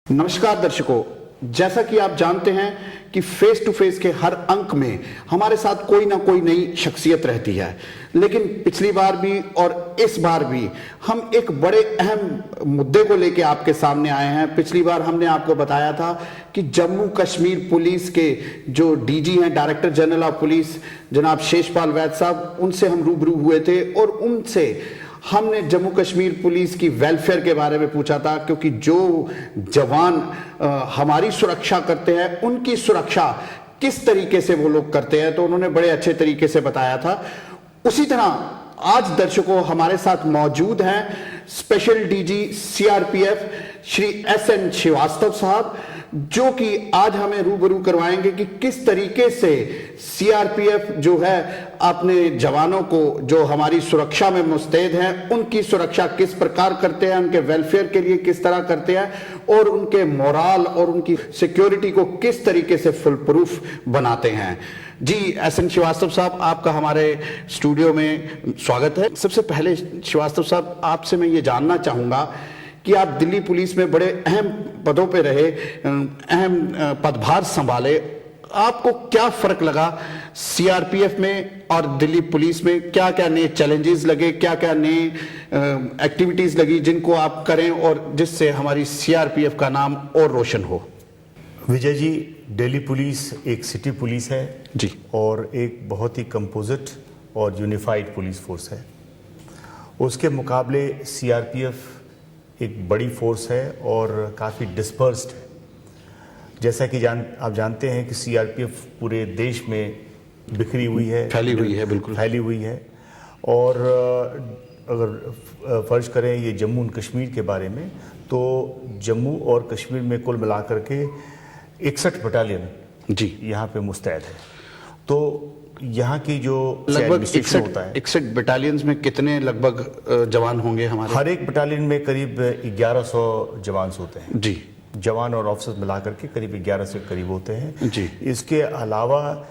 नमस्कार दर्शकों, जैसा कि आप जानते हैं कि फेस टू फेस के हर अंक में हमारे साथ कोई ना कोई नई शख्सियत रहती है। लेकिन पिछली बार भी और इस बार भी हम एक बड़े अहम मुद्दे को लेकर आपके सामने आए हैं। पिछली बार हमने आपको बताया था कि जम्मू कश्मीर पुलिस के जो डीजी हैं, डायरेक्टर जनरल ऑफ पुलिस जनाब शेषपाल वैद साहब, उनसे हम रूबरू हुए थे और उनसे हमने जम्मू कश्मीर पुलिस की वेलफेयर के बारे में पूछा था, क्योंकि जो जवान हमारी सुरक्षा करते हैं उनकी सुरक्षा किस तरीके से वो लोग करते हैं, तो उन्होंने बड़े अच्छे तरीके से बताया था। उसी तरह आज दर्शकों हमारे साथ मौजूद हैं special DG CRPF Shri SN Srivastava साहब, जो कि आज हमें रूबरू करवाएंगे कि किस तरीके से सीआरपीएफ जो है अपने जवानों को जो हमारी सुरक्षा में मुस्तैद हैं उनकी सुरक्षा किस प्रकार करते हैं, उनके वेलफेयर के लिए किस तरह करते हैं और उनके मोरल और उनकी सिक्योरिटी को किस तरीके से फुल प्रूफ बनाते हैं। जी एसएन श्रीवास्तव साहब, आपका हमारे स्टूडियो में स्वागत है। सबसे पहले श्रीवास्तव साहब, आपसे मैं ये जानना चाहूँगा कि आप दिल्ली पुलिस में बड़े अहम पदों पे रहे, अहम पदभार संभाले, आपको क्या फर्क लगा सीआरपीएफ में और दिल्ली पुलिस में? क्या क्या नए चैलेंजेस लगे, क्या क्या नए एक्टिविटीज लगी जिनको आप करें और जिससे हमारी सीआरपीएफ का नाम और रोशन हो? विजय जी, दिल्ली पुलिस एक सिटी पुलिस है जी, और एक बहुत ही कंपोजिट और यूनिफाइड पुलिस फोर्स है। उसके मुकाबले सीआरपीएफ एक बड़ी फोर्स है और काफ़ी डिस्पर्स्ड है। जैसा कि आप जानते हैं कि सीआरपीएफ पूरे देश में बिखरी हुई है, फैली हुई है, बिल्कुल फैली हुई है। और अगर फर्ज करें ये जम्मू और कश्मीर के बारे में, तो जम्मू और कश्मीर में कुल मिलाकर के 61 बटालियन जी यहाँ पे मुस्तैद है। तो यहाँ की जो लगभग होता है 61 बटालियंस में कितने लगभग जवान होंगे हमारे? हर एक बटालियन में करीब 1100 जवान होते हैं जी, जवान और ऑफिसर्स मिलाकर के करीब 1100 के करीब होते हैं जी। इसके अलावा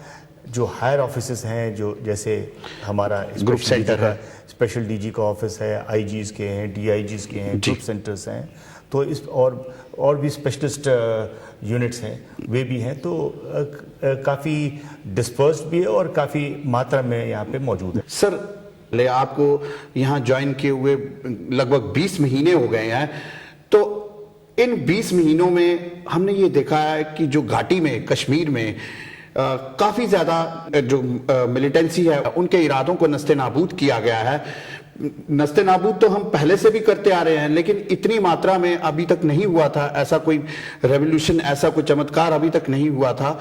जो हायर ऑफिसर्स हैं, जो जैसे हमारा ग्रुप सेंटर है, स्पेशल डीजी का ऑफिस है, आईजीज के हैं, डीआईजीज के हैं, ग्रुप सेंटर्स हैं, तो इस और भी स्पेशलिस्ट यूनिट्स हैं, वे भी हैं। तो काफ़ी डिस्पर्स्ड भी है और काफ़ी मात्रा में यहाँ पे मौजूद है। सर, ले आपको यहाँ ज्वाइन किए हुए लगभग 20 महीने हो गए हैं, तो इन 20 महीनों में हमने ये देखा है कि जो घाटी में, कश्मीर में काफ़ी ज़्यादा जो मिलिटेंसी है उनके इरादों को नस्ते नाबूद किया गया है। नस्ते नाबूद तो हम पहले से भी करते आ रहे हैं, लेकिन इतनी मात्रा में अभी तक नहीं हुआ था। ऐसा कोई रेवोल्यूशन, ऐसा कोई चमत्कार अभी तक नहीं हुआ था।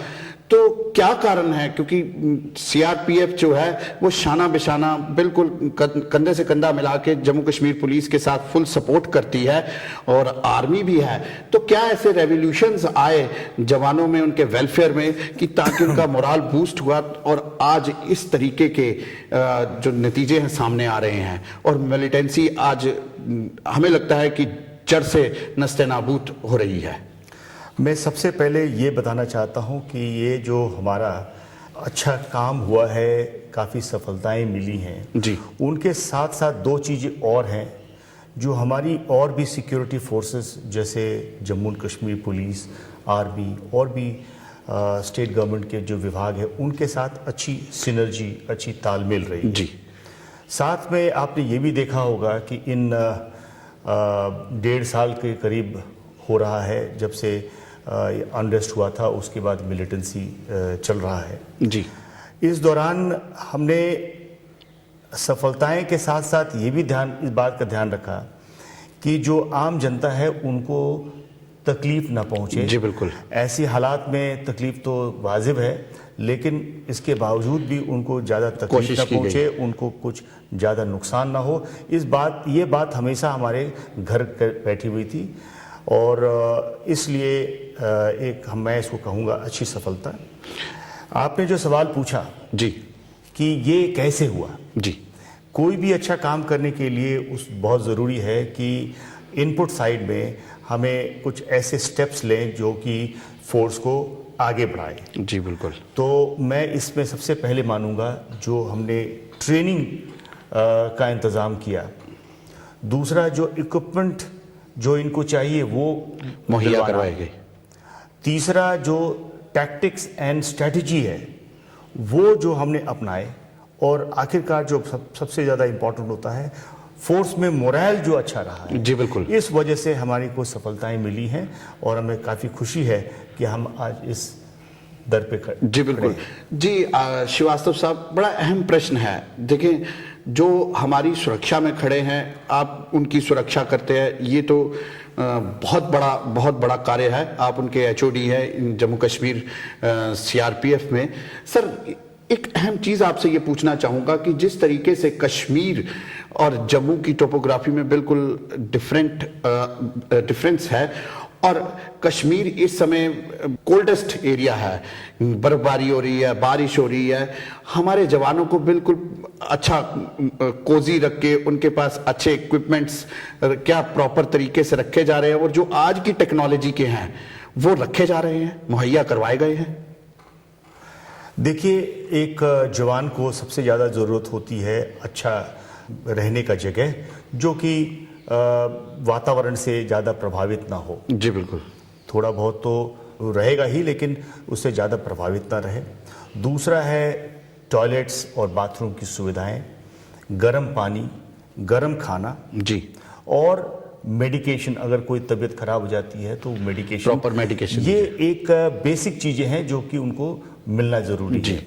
तो क्या कारण है? क्योंकि सीआरपीएफ जो है वो शाना बिशाना बिल्कुल कंधे से कंधा मिला के जम्मू कश्मीर पुलिस के साथ फुल सपोर्ट करती है और आर्मी भी है। तो क्या ऐसे रेवोल्यूशंस आए जवानों में, उनके वेलफेयर में, कि ताकि उनका मोरल बूस्ट हुआ और आज इस तरीके के जो नतीजे हैं सामने आ रहे हैं और मिलिटेंसी आज हमें लगता है कि जड़ से नस्ते नाबूद हो रही है? मैं सबसे पहले ये बताना चाहता हूँ कि ये जो हमारा अच्छा काम हुआ है, काफ़ी सफलताएं मिली हैं जी, उनके साथ साथ दो चीज़ें और हैं जो हमारी और भी सिक्योरिटी फोर्सेस जैसे जम्मू और कश्मीर पुलिस, आर्मी और भी स्टेट गवर्नमेंट के जो विभाग हैं उनके साथ अच्छी सिनर्जी, अच्छी तालमेल रही जी। साथ में आपने ये भी देखा होगा कि इन 1.5 साल के करीब हो रहा है जब से अनरेस्ट हुआ था, उसके बाद मिलिटेंसी चल रहा है जी। इस दौरान हमने सफलताएं के साथ साथ ये भी इस बात का ध्यान रखा कि जो आम जनता है उनको तकलीफ ना पहुंचे। जी बिल्कुल। ऐसी हालात में तकलीफ तो वाजिब है, लेकिन इसके बावजूद भी उनको ज़्यादा तकलीफ ना पहुंचे, उनको कुछ ज़्यादा नुकसान ना हो। ये बात हमेशा हमारे घर बैठी हुई थी और इसलिए मैं इसको कहूँगा अच्छी सफलता। आपने जो सवाल पूछा जी कि ये कैसे हुआ, जी, कोई भी अच्छा काम करने के लिए बहुत ज़रूरी है कि इनपुट साइड में हमें कुछ ऐसे स्टेप्स लें जो कि फोर्स को आगे बढ़ाए। जी बिल्कुल। तो मैं इसमें सबसे पहले मानूंगा जो हमने ट्रेनिंग का इंतज़ाम किया, दूसरा जो इक्विपमेंट जो इनको चाहिए वो मुहैया दिलवाना। करवाई गई। तीसरा जो टैक्टिक्स एंड स्ट्रेटजी है वो जो हमने अपनाए, और आखिरकार जो सबसे ज़्यादा इम्पोर्टेंट होता है, फोर्स में मोरल जो अच्छा रहा है। जी बिल्कुल। इस वजह से हमारी को सफलताएं मिली हैं और हमें काफ़ी खुशी है कि हम आज इस दर पे खड़े। जी बिल्कुल। जी श्रीवास्तव साहब, बड़ा अहम प्रश्न है। देखिए, जो हमारी सुरक्षा में खड़े हैं, आप उनकी सुरक्षा करते हैं, ये तो बहुत बड़ा कार्य है। आप उनके एचओडी है जम्मू कश्मीर सीआरपीएफ में। सर, एक अहम चीज आपसे ये पूछना चाहूंगा कि जिस तरीके से कश्मीर और जम्मू की टोपोग्राफी में बिल्कुल डिफरेंस है, और कश्मीर इस समय कोल्डेस्ट एरिया है, बर्फबारी हो रही है, बारिश हो रही है, हमारे जवानों को बिल्कुल अच्छा कोजी रख के उनके पास अच्छे इक्विपमेंट्स क्या प्रॉपर तरीके से रखे जा रहे हैं, और जो आज की टेक्नोलॉजी के हैं वो रखे जा रहे हैं, मुहैया करवाए गए हैं। देखिए, एक जवान को सबसे ज़्यादा ज़रूरत होती है अच्छा रहने का जगह, जो कि वातावरण से ज़्यादा प्रभावित ना हो। जी बिल्कुल। थोड़ा बहुत तो रहेगा ही, लेकिन उससे ज़्यादा प्रभावित ना रहे। दूसरा है टॉयलेट्स और बाथरूम की सुविधाएं, गर्म पानी, गर्म खाना जी, और मेडिकेशन। अगर कोई तबीयत खराब हो जाती है तो मेडिकेशन, प्रॉपर मेडिकेशन, ये एक बेसिक चीज़ें हैं जो कि उनको मिलना ज़रूरी है।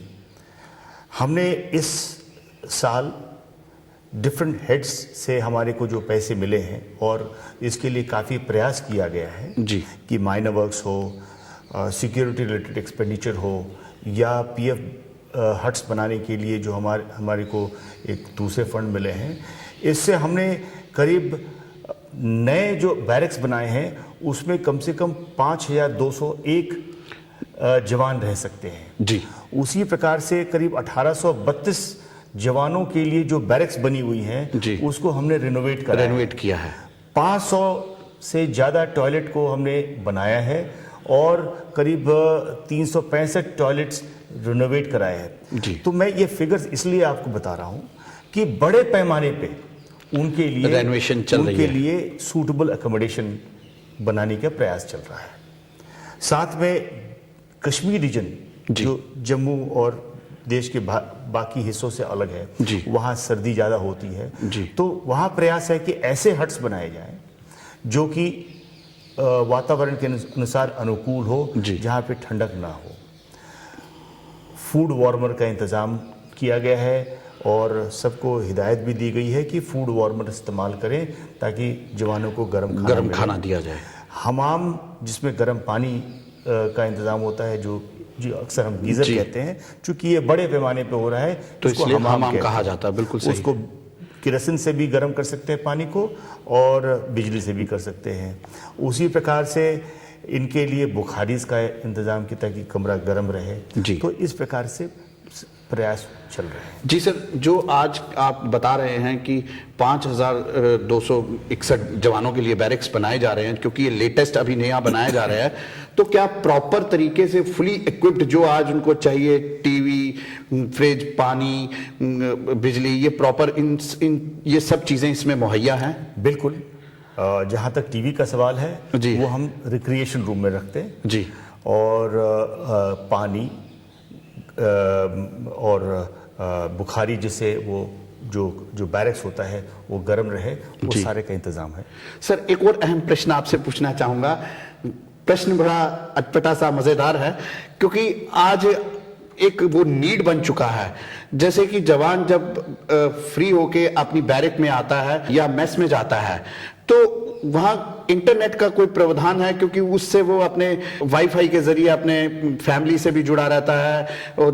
हमने इस साल डिफरेंट हेड्स से हमारे को जो पैसे मिले हैं, और इसके लिए काफ़ी प्रयास किया गया है जी, कि माइनर वर्क्स हो, सिक्योरिटी रिलेटेड एक्सपेंडिचर हो, या पीएफ हट्स बनाने के लिए जो हमारे को एक दूसरे फंड मिले हैं। इससे हमने करीब नए जो बैरक्स बनाए हैं उसमें कम से कम 5201 जवान रह सकते हैं जी। उसी प्रकार से करीब 1832 जवानों के लिए जो बैरक्स बनी हुई हैं जी, उसको हमने रेनोवेट किया है। 500 से ज़्यादा टॉयलेट को हमने बनाया है, और करीब 365 टॉयलेट्स रेनोवेट कराए हैं जी। तो मैं ये फिगर्स इसलिए आपको बता रहा हूँ कि बड़े पैमाने पे उनके लिए रेनोवेशन चल रही है, उनके लिए सूटेबल अकोमोडेशन बनाने का प्रयास चल रहा है। साथ में कश्मीर रीजन जो जम्मू और देश के बाकी हिस्सों से अलग है, वहाँ सर्दी ज़्यादा होती है, तो वहाँ प्रयास है कि ऐसे हट्स बनाए जाएं जो कि वातावरण के अनुसार अनुकूल हो, जहाँ पे ठंडक ना हो। फूड वार्मर का इंतज़ाम किया गया है, और सबको हिदायत भी दी गई है कि फूड वार्मर इस्तेमाल करें ताकि जवानों को गर्म खाना दिया जाए। हमाम, जिसमें गर्म पानी का इंतज़ाम होता है, जो अक्सर हम गीज़र कहते हैं, चूंकि ये बड़े पैमाने पे हो रहा है तो इसलिए हमाम कहा जाता है। बिल्कुल सही। उसको केरोसिन से भी गर्म कर सकते हैं पानी को, और बिजली से भी कर सकते हैं। उसी प्रकार से इनके लिए बुखारीज का इंतज़ाम किया ताकि कमरा गर्म रहे। तो इस प्रकार से प्रयास चल रहे हैं। जी सर, जो आज आप बता रहे हैं कि 5261 जवानों के लिए बैरक्स बनाए जा रहे हैं, क्योंकि ये लेटेस्ट अभी नया बनाया जा रहा है, तो क्या प्रॉपर तरीके से फुली इक्विप्ड जो आज उनको चाहिए, टीवी, फ्रिज, पानी, बिजली, ये प्रॉपर इन ये सब चीज़ें इसमें मुहैया हैं? बिल्कुल। जहाँ तक टीवी का सवाल है, वो हम रिक्रिएशन रूम में रखते हैं जी, और पानी और बुखारी, जिससे वो जो बैरक्स होता है वो गर्म रहे, वो सारे का इंतजाम है। सर, एक और अहम प्रश्न आपसे पूछना चाहूंगा। प्रश्न बड़ा अटपटा सा मजेदार है, क्योंकि आज एक वो नीड बन चुका है। जैसे कि जवान जब फ्री होके अपनी बैरक में आता है या मेस में जाता है, तो वहाँ इंटरनेट का कोई प्रावधान है, क्योंकि उससे वो अपने वाईफाई के जरिए अपने फैमिली से भी जुड़ा रहता है और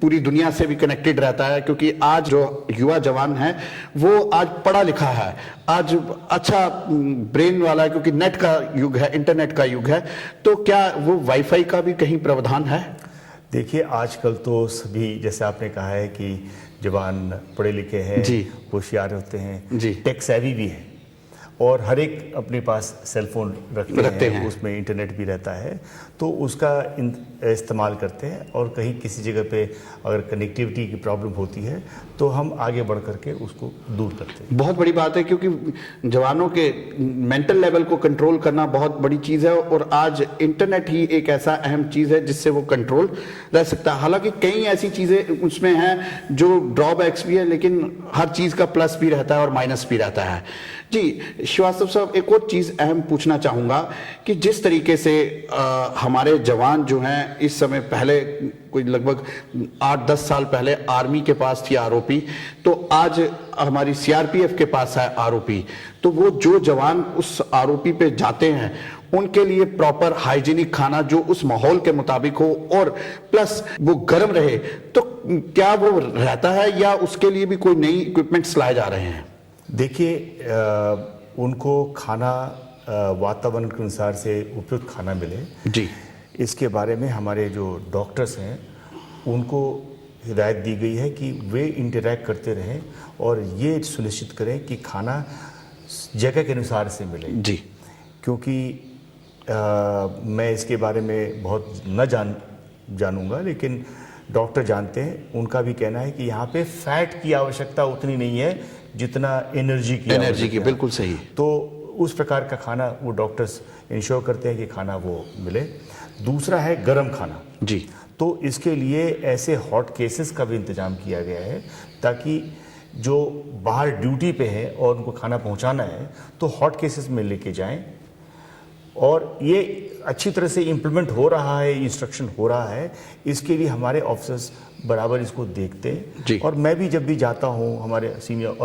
पूरी दुनिया से भी कनेक्टेड रहता है। क्योंकि आज जो युवा जवान है वो आज पढ़ा लिखा है, आज अच्छा ब्रेन वाला है, क्योंकि नेट का युग है, इंटरनेट का युग है। तो क्या वो वाईफाई का भी कहीं प्रावधान है? देखिए, आजकल तो सभी, जैसे आपने कहा है कि जवान पढ़े लिखे हैं, होशियार होते हैं, टेक सेवी भी है, और हर एक अपने पास सेल फोन रखते हैं, उसमें इंटरनेट भी रहता है, तो उसका इस्तेमाल करते हैं। और कहीं किसी जगह पे अगर कनेक्टिविटी की प्रॉब्लम होती है तो हम आगे बढ़ करके उसको दूर करते हैं। बहुत बड़ी बात है, क्योंकि जवानों के मेंटल लेवल को कंट्रोल करना बहुत बड़ी चीज़ है, और आज इंटरनेट ही एक ऐसा अहम चीज़ है जिससे वो कंट्रोल रह सकता है। हालांकि कई ऐसी चीज़ें उसमें हैं जो ड्रॉबैक्स भी है, लेकिन हर चीज़ का प्लस भी रहता है और माइनस भी रहता है। जी श्रीवास्तव साहब, एक और चीज़ अहम पूछना चाहूँगा कि जिस तरीके से हमारे जवान जो हैं इस समय, पहले कोई लगभग 8-10 साल पहले आर्मी के पास थी आरओपी, तो आज हमारी सीआरपीएफ के पास है आरओपी। तो वो जो जवान उस आरओपी पे जाते हैं उनके लिए प्रॉपर हाइजीनिक खाना जो उस माहौल के मुताबिक हो और प्लस वो गर्म रहे, तो क्या वो रहता है या उसके लिए भी कोई नई इक्विपमेंट्स लाए जा रहे हैं? देखिए, उनको खाना वातावरण के अनुसार से उपयुक्त खाना मिले जी, इसके बारे में हमारे जो डॉक्टर्स हैं उनको हिदायत दी गई है कि वे इंटरैक्ट करते रहें और ये सुनिश्चित करें कि खाना जगह के अनुसार से मिले जी। क्योंकि मैं इसके बारे में बहुत न जानूंगा, लेकिन डॉक्टर जानते हैं, उनका भी कहना है कि यहाँ पे फैट की आवश्यकता उतनी नहीं है जितना एनर्जी की बिल्कुल सही। तो उस प्रकार का खाना वो डॉक्टर्स इंश्योर करते हैं कि खाना वो मिले। दूसरा है गर्म खाना जी, तो इसके लिए ऐसे हॉट केसेस का भी इंतजाम किया गया है ताकि जो बाहर ड्यूटी पे है और उनको खाना पहुंचाना है तो हॉट केसेस में लेके जाएं। और ये अच्छी तरह से इम्प्लीमेंट हो रहा है, इंस्ट्रक्शन हो रहा है, इसके लिए हमारे ऑफिसर्स बराबर इसको देखते हैं। और मैं भी जब भी जाता हूँ, हमारे सीनियर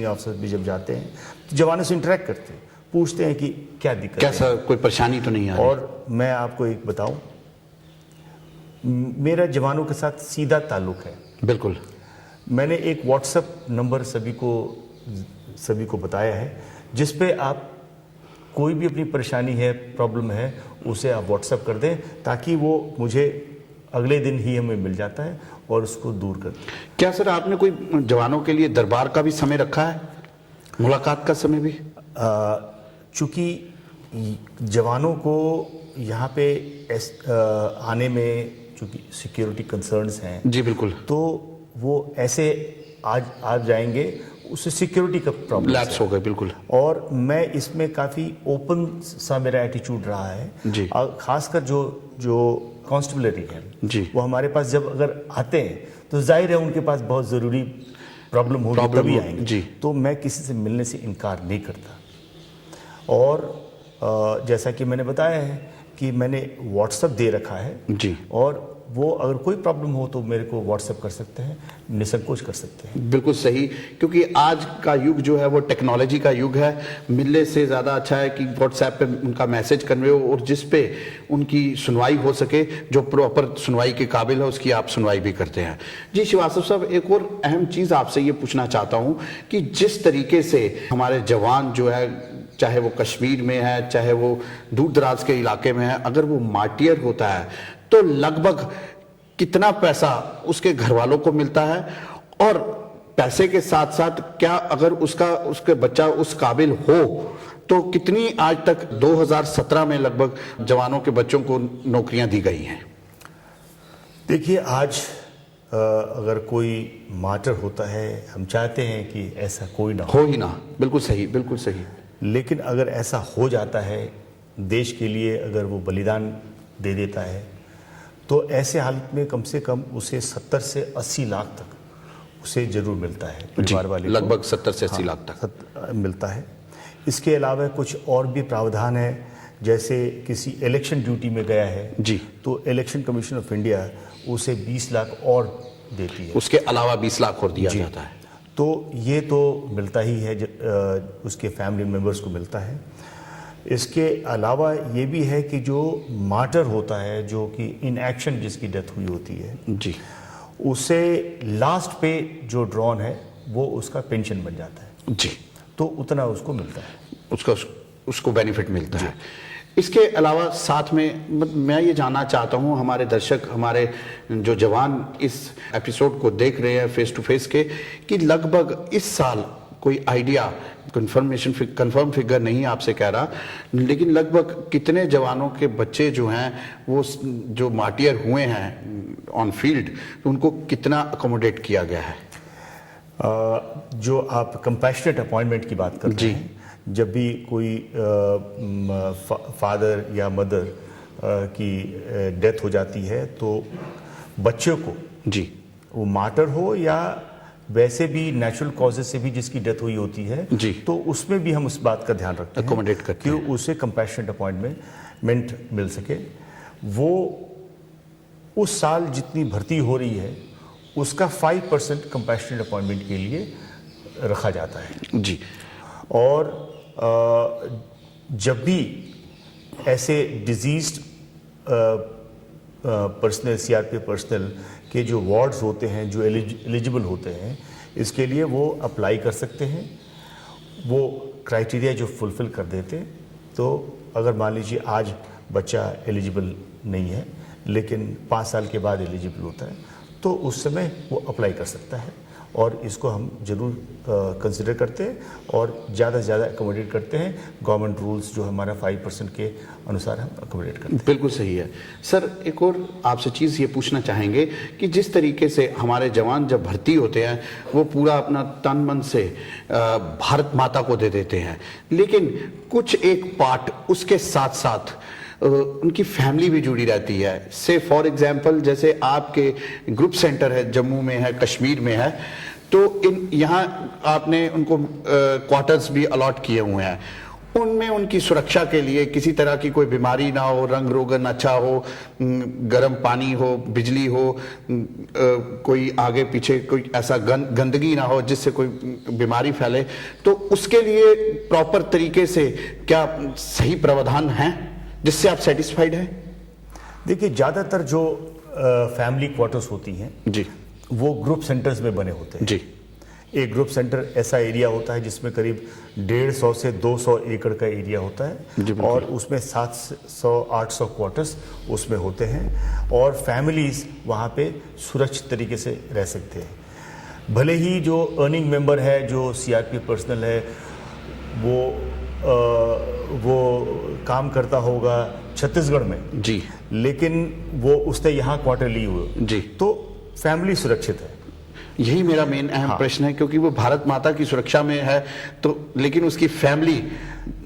ऑफिसर्स भी जब जाते हैं तो जवानों से इंटरेक्ट करते हैं, पूछते हैं कि क्या दिक्कत है, कैसा, कोई परेशानी तो नहीं आ रही। और मैं आपको एक बताऊं, मेरा जवानों के साथ सीधा ताल्लुक है। बिल्कुल। मैंने एक व्हाट्सएप नंबर सभी को बताया है जिस पे आप कोई भी अपनी परेशानी है, प्रॉब्लम है, उसे आप व्हाट्सएप कर दें ताकि वो मुझे अगले दिन ही हमें मिल जाता है और उसको दूर कर दें। क्या सर आपने कोई जवानों के लिए दरबार का भी समय रखा है, मुलाकात का समय भी? चूँकि जवानों को यहाँ पे आने में चूँकि सिक्योरिटी कंसर्न्स हैं जी बिल्कुल, तो वो ऐसे आज जाएंगे, उससे सिक्योरिटी का प्रॉब्लम लैप्स हो गए। बिल्कुल। और मैं इसमें काफ़ी ओपन सा मेरा एटीट्यूड रहा है जी। खासकर जो कांस्टेबलरी है जी, वो हमारे पास जब अगर आते हैं तो जाहिर है उनके पास बहुत ज़रूरी प्रॉब्लम होगी, तभी आएंगे जी। तो मैं किसी से मिलने से इनकार नहीं करता। और जैसा कि मैंने बताया है कि मैंने व्हाट्सएप दे रखा है जी, और वो अगर कोई प्रॉब्लम हो तो मेरे को व्हाट्सएप कर सकते हैं, निसंकोच कर सकते हैं। बिल्कुल सही, क्योंकि आज का युग जो है वो टेक्नोलॉजी का युग है। मिलने से ज़्यादा अच्छा है कि व्हाट्सएप पे उनका मैसेज कन्वे हो और जिस पे उनकी सुनवाई हो सके, जो प्रॉपर सुनवाई के काबिल है उसकी आप सुनवाई भी करते हैं। जी श्रीवास्तव साहब, एक और अहम चीज़ आपसे ये पूछना चाहता हूँ कि जिस तरीके से हमारे जवान जो है, चाहे वो कश्मीर में है, चाहे वो दूर दराज के इलाके में है, अगर वो मार्टियर होता है तो लगभग कितना पैसा उसके घर वालों को मिलता है, और पैसे के साथ साथ क्या अगर उसके बच्चा उस काबिल हो तो कितनी आज तक 2017 में लगभग जवानों के बच्चों को नौकरियां दी गई हैं? देखिए, आज अगर कोई मार्टर होता है, हम चाहते हैं कि ऐसा कोई ना हो ही ना। बिल्कुल सही, बिल्कुल सही। लेकिन अगर ऐसा हो जाता है, देश के लिए अगर वो बलिदान दे देता है, तो ऐसे हालत में कम से कम उसे 70 से 80 लाख तक उसे जरूर मिलता है, परिवार वाले लगभग 70 से 80 लाख तक मिलता है। इसके अलावा कुछ और भी प्रावधान है, जैसे किसी इलेक्शन ड्यूटी में गया है जी, तो इलेक्शन कमीशन ऑफ इंडिया उसे 20 लाख और देती है, उसके अलावा 20 लाख और दिया जाता है। तो ये तो मिलता ही है, उसके फैमिली मेम्बर्स को मिलता है। इसके अलावा ये भी है कि जो मार्टर होता है, जो कि इन एक्शन जिसकी डेथ हुई होती है जी, उसे लास्ट पे जो ड्रॉन है वो उसका पेंशन बन जाता है जी, तो उतना उसको मिलता है, उसको बेनिफिट मिलता है। इसके अलावा साथ में मैं ये जानना चाहता हूँ, हमारे दर्शक, हमारे जो जवान इस एपिसोड को देख रहे हैं फेस टू फेस के, कि लगभग इस साल कोई आइडिया, कंफर्म फिगर नहीं आपसे कह रहा, लेकिन लगभग कितने जवानों के बच्चे जो हैं वो जो मार्टियर हुए हैं ऑन फील्ड, उनको कितना अकोमोडेट किया गया है? जो आप कंपैशनेट अपॉइंटमेंट की बात करते जी। हैं, जब भी कोई फादर या मदर की डेथ हो जाती है तो बच्चों को, जी, वो मार्टर हो या वैसे भी नेचुरल कॉजेज से भी जिसकी डेथ हुई होती है, जी, तो उसमें भी हम उस बात का ध्यान रखते हैं अकोमोडेट करते कि हैं उसे कंपैशनेट अपॉइंटमेंट मिल सके। वो उस साल जितनी भर्ती हो रही है उसका 5% कंपैशनेट अपॉइंटमेंट के लिए रखा जाता है। जी। और जब भी ऐसे डिजीज्ड पर्सनल, सीआरपीएफ पर्सनल के जो वार्ड्स होते हैं, जो एलिजिबल होते हैं, इसके लिए वो अप्लाई कर सकते हैं। वो क्राइटेरिया जो फुलफिल कर देते, तो अगर मान लीजिए आज बच्चा एलिजिबल नहीं है लेकिन 5 साल के बाद एलिजिबल होता है, तो उस समय वो अप्लाई कर सकता है। और इसको हम जरूर कंसिडर करते हैं और ज़्यादा से ज़्यादा अकोमोडेट करते हैं। गवर्नमेंट रूल्स जो हमारा 5% के अनुसार हम अकोमोडेट करते हैं। बिल्कुल सही है सर। एक और आपसे चीज़ ये पूछना चाहेंगे कि जिस तरीके से हमारे जवान जब भर्ती होते हैं वो पूरा अपना तन मन से भारत माता को दे देते हैं, लेकिन कुछ एक पार्ट उसके साथ साथ उनकी फैमिली भी जुड़ी रहती है। से फॉर एग्जांपल जैसे आपके ग्रुप सेंटर है, जम्मू में है, कश्मीर में है, तो यहाँ आपने उनको क्वार्टर्स भी अलॉट किए हुए हैं। उनमें उनकी सुरक्षा के लिए किसी तरह की कोई बीमारी ना हो, रंग रोगन अच्छा हो, गर्म पानी हो, बिजली हो, कोई आगे पीछे कोई ऐसा गंदगी ना हो जिससे कोई बीमारी फैले, तो उसके लिए प्रॉपर तरीके से क्या सही प्रावधान हैं जिससे आप सेटिस्फाइड हैं? देखिए, ज़्यादातर जो फैमिली क्वार्टर्स होती हैं जी, वो ग्रुप सेंटर्स में बने होते हैं। जी। एक ग्रुप सेंटर ऐसा एरिया होता है जिसमें करीब 150 से 200 एकड़ का एरिया होता है और उसमें 700-800 क्वार्टर्स उसमें होते हैं और फैमिलीज वहाँ पे सुरक्षित तरीके से रह सकते हैं। भले ही जो अर्निंग मेंबर है, जो सीआरपीएफ पर्सनल है, वो काम करता होगा छत्तीसगढ़ में, जी, लेकिन वो उसने यहाँ क्वार्टर ली हुए, जी, तो फैमिली सुरक्षित है। यही मेरा मेन अहम प्रश्न है, क्योंकि वो भारत माता की सुरक्षा में है, तो लेकिन उसकी फैमिली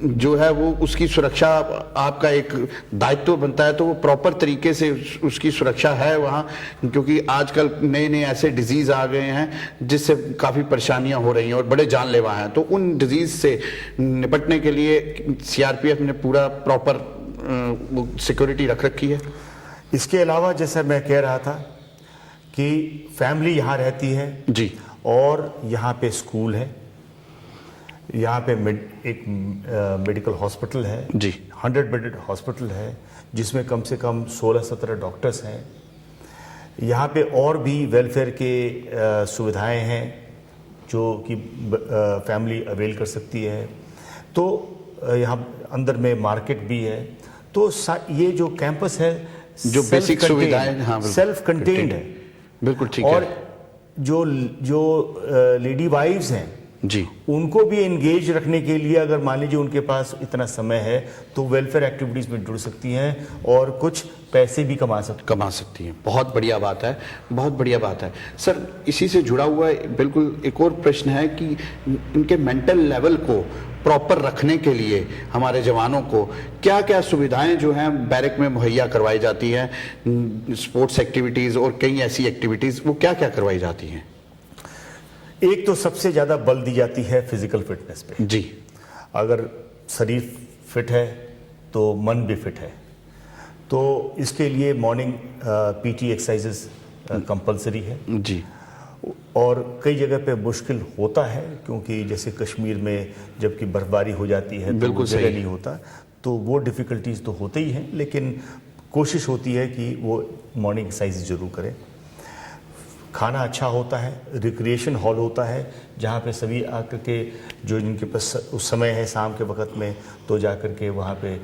जो है वो उसकी सुरक्षा आपका एक दायित्व बनता है, तो वो प्रॉपर तरीके से उसकी सुरक्षा है वहाँ, क्योंकि आजकल नए नए ऐसे डिजीज आ गए हैं जिससे काफ़ी परेशानियां हो रही हैं और बड़े जानलेवा हैं। तो उन डिजीज से निपटने के लिए सीआरपीएफ ने पूरा प्रॉपर सिक्योरिटी रख रखी है। इसके अलावा जैसा मैं कह रहा था कि फैमिली यहाँ रहती है जी, और यहाँ पे स्कूल है, यहाँ पे एक मेडिकल हॉस्पिटल है जी, 100 बेडेड हॉस्पिटल है जिसमें कम से कम 16-17 डॉक्टर्स हैं। यहाँ पे और भी वेलफेयर के सुविधाएं हैं जो कि फैमिली अवेल कर सकती है। तो यहाँ अंदर में मार्केट भी है। तो ये जो कैंपस है जो बेसिक सुविधाएं, हाँ, सेल्फ कंटेन्ड है, बिल्कुल ठीक और है। जो लेडी वाइफ्स हैं जी, उनको भी एंगेज रखने के लिए अगर मान लीजिए उनके पास इतना समय है तो वेलफेयर एक्टिविटीज में जुड़ सकती हैं और कुछ पैसे भी कमा सकती हैं। बहुत बढ़िया बात है, बहुत बढ़िया बात है सर। इसी से जुड़ा हुआ बिल्कुल एक और प्रश्न है कि इनके मेंटल लेवल को प्रॉपर रखने के लिए हमारे जवानों को क्या क्या सुविधाएं जो हैं बैरक में मुहैया करवाई जाती हैं, स्पोर्ट्स एक्टिविटीज़ और कई ऐसी एक्टिविटीज़, वो क्या क्या करवाई जाती हैं? एक तो सबसे ज़्यादा बल दी जाती है फिजिकल फिटनेस पे। जी, अगर शरीर फिट है तो मन भी फिट है, तो इसके लिए मॉर्निंग पीटी एक्सरसाइजेस कंपलसरी है जी, और कई जगह पे मुश्किल होता है क्योंकि जैसे कश्मीर में जबकि बर्फबारी हो जाती है तो वो जगह नहीं होता, तो वो डिफ़िकल्टीज तो होते ही हैं, लेकिन कोशिश होती है कि वो मॉर्निंग एक्सरसाइज जरूर करें। खाना अच्छा होता है, रिक्रिएशन हॉल होता है जहाँ पे सभी आकर के जो जिनके पास उस समय है शाम के वक्त में तो जाकर के वहाँ पे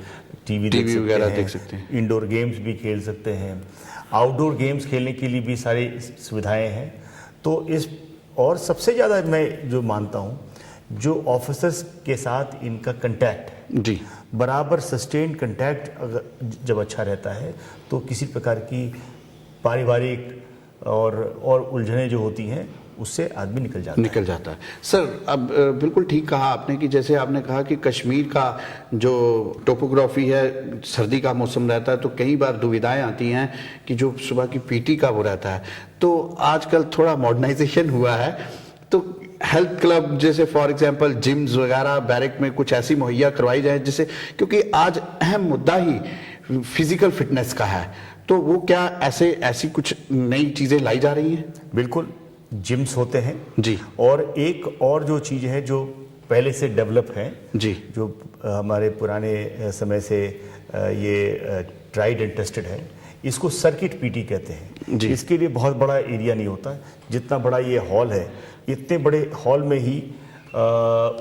टीवी वगैरह देख सकते हैं, इंडोर गेम्स भी खेल सकते हैं, आउटडोर गेम्स खेलने के लिए भी सारी सुविधाएं हैं। तो इस और सबसे ज़्यादा मैं जो मानता हूँ जो ऑफिसर्स के साथ इनका कंटैक्ट है जी, बराबर सस्टेन्ड कंटैक्ट अगर जब अच्छा रहता है तो किसी प्रकार की पारिवारिक और उलझनें जो होती हैं उससे आदमी निकल जाता है। सर, अब बिल्कुल ठीक कहा आपने कि जैसे आपने कहा कि कश्मीर का जो टोपोग्राफी है, सर्दी का मौसम रहता है तो कई बार दुविधाएं आती हैं कि जो सुबह की पीटी का वो रहता है, तो आजकल थोड़ा मॉडर्नाइजेशन हुआ है, तो हेल्थ क्लब जैसे फॉर एग्जांपल जिम्स वगैरह बैरक में कुछ ऐसी मुहैया करवाई जाए जिससे, क्योंकि आज अहम मुद्दा ही फिजिकल फिटनेस का है, तो वो क्या ऐसी कुछ नई चीजें लाई जा रही हैं? बिल्कुल, जिम्स होते हैं जी, और एक और जो चीज़ है जो पहले से डेवलप है जी, जो हमारे पुराने समय से ये ट्राइड एंड टेस्टेड है, इसको सर्किट पीटी कहते हैं जी। इसके लिए बहुत बड़ा एरिया नहीं होता, जितना बड़ा ये हॉल है इतने बड़े हॉल में ही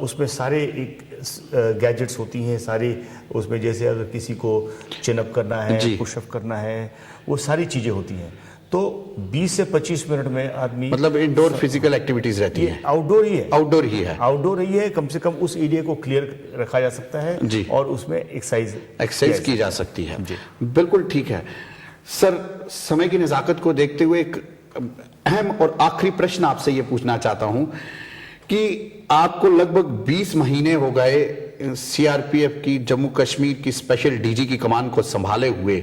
उसमें सारे एक गैजेट्स होती हैं सारी, उसमें जैसे अगर किसी को चिनअप करना है, पुशअप करना है, वो सारी चीज़ें होती हैं, तो 20 से 25 मिनट में आदमी, मतलब इंडोर फिजिकल एक्टिविटीज रहती है, आउटडोर ही है, आउटडोर ही है, कम से कम उस एरिया को क्लियर रखा जा सकता है जी, और उसमें एक्सरसाइज की जा सकती है जी। बिल्कुल ठीक है सर। समय की नज़ाकत को देखते हुए एक अहम और आखिरी प्रश्न आपसे ये पूछना चाहता हूं कि आपको लगभग 20 महीने हो गए सीआरपीएफ की जम्मू कश्मीर की स्पेशल डीजी की कमान को संभाले हुए,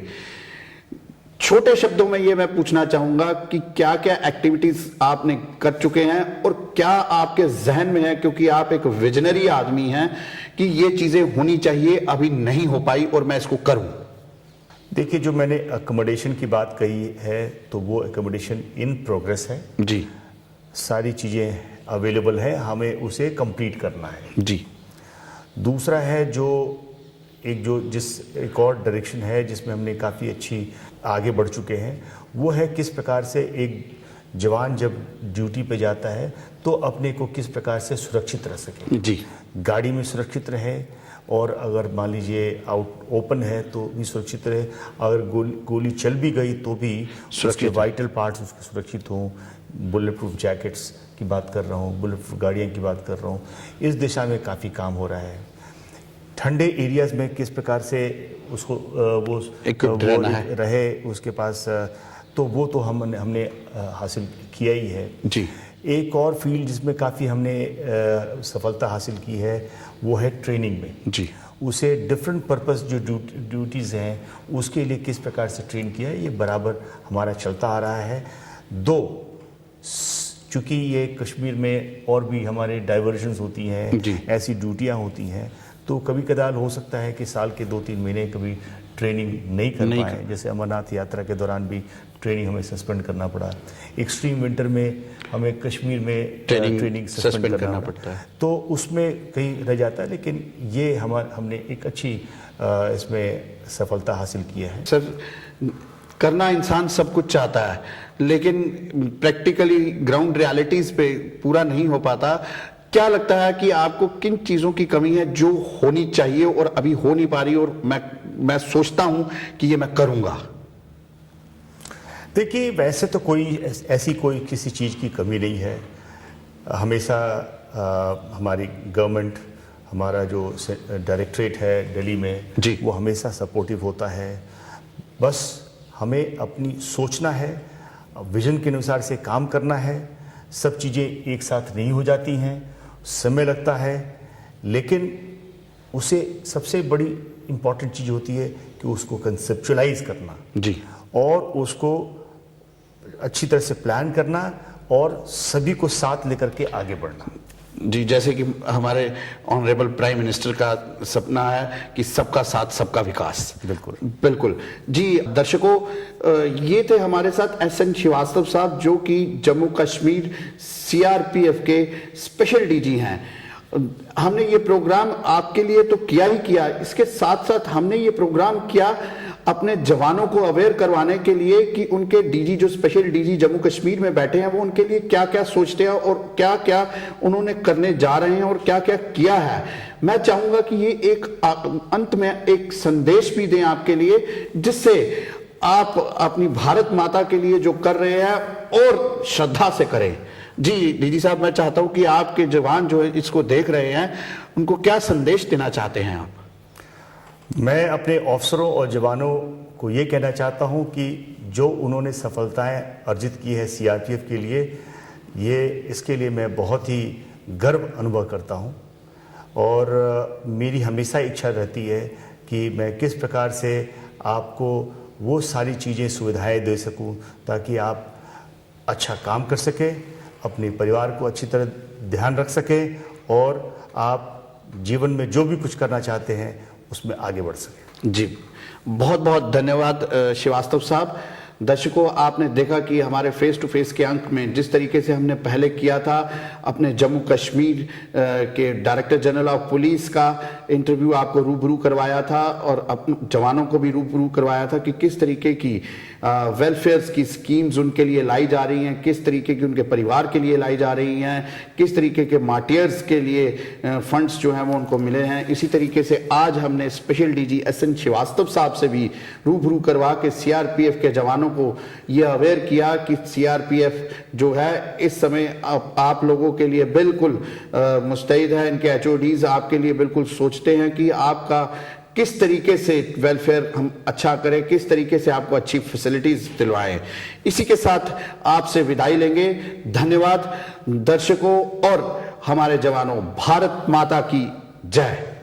छोटे शब्दों में ये मैं पूछना चाहूंगा कि क्या क्या एक्टिविटीज आपने कर चुके हैं और क्या आपके जहन में है, क्योंकि आप एक विजनरी आदमी हैं, कि ये चीजें होनी चाहिए, अभी नहीं हो पाई और मैं इसको करूं? देखिए, जो मैंने अकोमोडेशन की बात कही है तो वो अकोमोडेशन इन प्रोग्रेस है जी, सारी चीज़ें अवेलेबल है, हमें उसे कंप्लीट करना है जी। दूसरा है एक और डायरेक्शन है जिसमें हमने काफ़ी अच्छी आगे बढ़ चुके हैं, वो है किस प्रकार से एक जवान जब ड्यूटी पे जाता है तो अपने को किस प्रकार से सुरक्षित रह सके, जी, गाड़ी में सुरक्षित रहे, और अगर मान लीजिए ओपन है तो भी सुरक्षित रहे, अगर गोली चल भी गई तो भी उसके वाइटल पार्ट्स उसके सुरक्षित हों। बुलेट प्रूफ जैकेट्स की बात कर रहा हूँ, बुलेट प्रूफ गाड़ियाँ की बात कर रहा हूँ, इस दिशा में काफ़ी काम हो रहा है। ठंडे एरियाज में किस प्रकार से उसको वो रहे उसके पास, तो वो तो हमने हासिल किया ही है जी। एक और फील्ड जिसमें काफ़ी हमने सफलता हासिल की है वो है ट्रेनिंग में जी, उसे डिफरेंट पर्पस जो ड्यूटीज़ हैं उसके लिए किस प्रकार से ट्रेन किया है, ये बराबर हमारा चलता आ रहा है। चूँकि ये कश्मीर में और भी हमारे डाइवर्जन्स होती हैं, ऐसी ड्यूटियाँ होती हैं, तो कभी कदार हो सकता है कि साल के 2-3 महीने कभी ट्रेनिंग नहीं कर पाए, जैसे अमरनाथ यात्रा के दौरान भी ट्रेनिंग हमें सस्पेंड करना पड़ा, एक्सट्रीम विंटर में हमें कश्मीर में ट्रेनिंग सस्पेंड करना पड़ता है, तो उसमें कहीं रह जाता है, लेकिन ये हमने एक अच्छी इसमें सफलता हासिल किया है। सर, करना इंसान सब कुछ चाहता है, लेकिन प्रैक्टिकली ग्राउंड रियलिटीज पे पूरा नहीं हो पाता। क्या लगता है कि आपको किन चीजों की कमी है जो होनी चाहिए और अभी हो नहीं पा रही, और मैं सोचता हूं कि ये मैं करूंगा? देखिए, वैसे तो ऐसी कोई किसी चीज़ की कमी नहीं है। हमेशा हमारी गवर्नमेंट, हमारा जो डायरेक्टरेट है दिल्ली में जी, वो हमेशा सपोर्टिव होता है। बस हमें अपनी सोचना है, विजन के अनुसार से काम करना है। सब चीज़ें एक साथ नहीं हो जाती हैं, समय लगता है, लेकिन उसे सबसे बड़ी इम्पॉर्टेंट चीज़ होती है कि उसको कंसेप्चुअलाइज करना जी, और उसको अच्छी तरह से प्लान करना और सभी को साथ लेकर के आगे बढ़ना। जी, जैसे कि हमारे ऑनरेबल प्राइम मिनिस्टर का सपना है कि सबका साथ सबका विकास। बिल्कुल बिल्कुल जी। दर्शकों, ये थे हमारे साथ एसएन श्रीवास्तव साहब, जो कि जम्मू कश्मीर सीआरपीएफ के स्पेशल डीजी हैं। हमने ये प्रोग्राम आपके लिए तो किया ही किया, इसके साथ साथ हमने ये प्रोग्राम किया अपने जवानों को अवेयर करवाने के लिए कि उनके डीजी, जो स्पेशल डीजी जम्मू कश्मीर में बैठे हैं, वो उनके लिए क्या क्या सोचते हैं और क्या क्या उन्होंने करने जा रहे हैं और क्या क्या किया है। मैं चाहूंगा कि ये एक अंत में एक संदेश भी दें आपके लिए, जिससे आप अपनी भारत माता के लिए जो कर रहे हैं और श्रद्धा से करें। जी डीजी साहब, मैं चाहता हूं कि आपके जवान जो है इसको देख रहे हैं, उनको क्या संदेश देना चाहते हैं आप? मैं अपने अफसरों और जवानों को ये कहना चाहता हूं कि जो उन्होंने सफलताएं अर्जित की है सीआरपीएफ के लिए, इसके लिए मैं बहुत ही गर्व अनुभव करता हूं। और मेरी हमेशा इच्छा रहती है कि मैं किस प्रकार से आपको वो सारी चीज़ें सुविधाएं दे सकूं ताकि आप अच्छा काम कर सकें, अपने परिवार को अच्छी तरह ध्यान रख सकें और आप जीवन में जो भी कुछ करना चाहते हैं उसमें आगे बढ़ सकें। जी, बहुत बहुत धन्यवाद श्रीवास्तव साहब। दर्शकों, आपने देखा कि हमारे फेस टू फेस के अंक में जिस तरीके से हमने पहले किया था, अपने जम्मू कश्मीर के डायरेक्टर जनरल ऑफ पुलिस का इंटरव्यू आपको रूबरू करवाया था और अपने जवानों को भी रूबरू करवाया था कि किस तरीके की वेलफेयर की स्कीम्स उनके लिए लाई जा रही हैं, किस तरीके की उनके परिवार के लिए लाई जा रही हैं, किस तरीके के मार्टियर्स के लिए फंड्स जो हैं वो उनको मिले हैं। इसी तरीके से आज हमने स्पेशल डीजी एसएन श्रीवास्तव साहब से भी रूबरू करवा के सीआरपीएफ के जवानों को ये अवेयर किया कि सीआरपीएफ जो है इस समय आप लोगों के लिए बिल्कुल मुस्तैद है। इनके एचओडीज आपके लिए बिल्कुल सोचते हैं कि आपका किस तरीके से वेलफेयर हम अच्छा करें, किस तरीके से आपको अच्छी फैसिलिटीज दिलवाएं। इसी के साथ आपसे विदाई लेंगे। धन्यवाद दर्शकों और हमारे जवानों। भारत माता की जय।